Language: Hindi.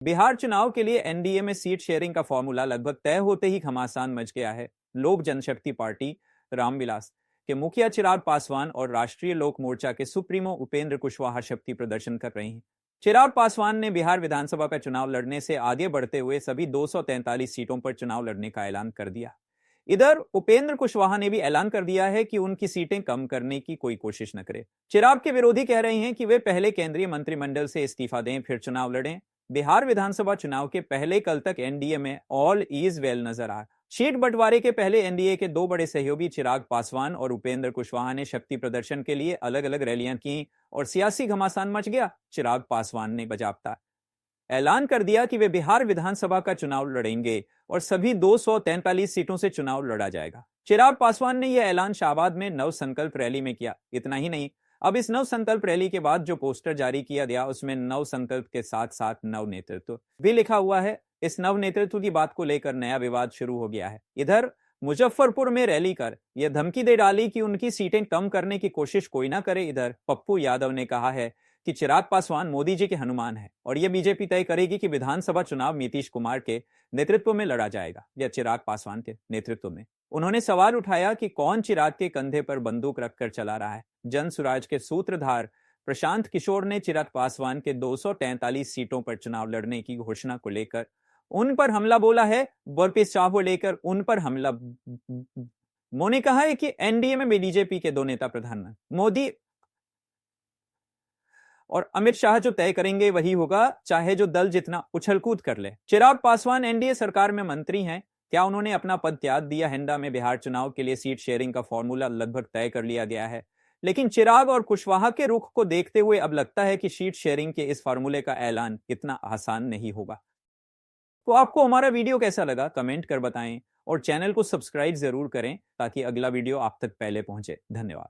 बिहार चुनाव के लिए एनडीए में सीट शेयरिंग का फॉर्मूला लगभग तय होते ही घमासान मच गया है। लोक जनशक्ति पार्टी रामविलास के मुखिया चिराग पासवान और राष्ट्रीय लोक मोर्चा के सुप्रीमो उपेंद्र कुशवाहा शक्ति प्रदर्शन कर रहे हैं। चिराग पासवान ने बिहार विधानसभा का चुनाव लड़ने से आगे बढ़ते हुए सभी 243 सीटों पर चुनाव लड़ने का ऐलान कर दिया। इधर उपेंद्र कुशवाहा ने भी ऐलान कर दिया है कि उनकी सीटें कम करने की कोई कोशिश न करे। चिराग के विरोधी कह रहे हैं कि वे पहले केंद्रीय मंत्रिमंडल से इस्तीफा दें फिर चुनाव लड़ें। बिहार विधानसभा चुनाव के पहले कल तक एनडीए में ऑल इज वेल नजर आ। सीट बंटवारे के पहले एनडीए के दो बड़े सहयोगी चिराग पासवान और उपेंद्र कुशवाहा ने शक्ति प्रदर्शन के लिए अलग अलग रैलियां की और सियासी घमासान मच गया। चिराग पासवान ने बजाबता ऐलान कर दिया कि वे बिहार विधानसभा का चुनाव लड़ेंगे और सभी 243 सीटों से चुनाव लड़ा जाएगा। चिराग पासवान ने यह ऐलान शाहबाद में नव संकल्प रैली में किया। इतना ही नहीं, अब इस नव संकल्प रैली के बाद जो पोस्टर जारी किया गया उसमें नव संकल्प के साथ साथ नव नेतृत्व भी लिखा हुआ है। इस नव नेतृत्व की बात को लेकर नया विवाद शुरू हो गया है। इधर मुजफ्फरपुर में रैली कर यह धमकी दे डाली कि उनकी सीटें कम करने की कोशिश कोई ना करे। इधर पप्पू यादव ने कहा है कि चिराग पासवान मोदी जी के हनुमान है और यह बीजेपी तय करेगी कि विधानसभा चुनाव नीतीश कुमार के नेतृत्व में लड़ा जाएगा या चिराग पासवान के नेतृत्व में। उन्होंने सवाल उठाया कि कौन चिराग के कंधे पर बंदूक रखकर चला रहा है। जन सुराज के सूत्रधार प्रशांत किशोर ने चिराग पासवान के 243 सीटों पर चुनाव लड़ने की घोषणा को लेकर उन पर हमला बोला है। बरपीस शाह को लेकर उन पर हमला मोने कहा है कि एनडीए में बीजेपी के दो नेता प्रधानमंत्री मोदी और अमित शाह जो तय करेंगे वही होगा, चाहे जो दल जितना उछलकूद कर ले। चिराग पासवान एनडीए सरकार में मंत्री हैं। क्या उन्होंने अपना पद त्याग दिया? हिंदा में बिहार चुनाव के लिए सीट शेयरिंग का फॉर्मूला लगभग तय कर लिया गया है, लेकिन चिराग और कुशवाहा के रुख को देखते हुए अब लगता है कि सीट शेयरिंग के इस फॉर्मूले का ऐलान इतना आसान नहीं होगा। तो आपको हमारा वीडियो कैसा लगा कमेंट कर बताएं और चैनल को सब्सक्राइब जरूर करें ताकि अगला वीडियो आप तक पहले पहुंचे। धन्यवाद।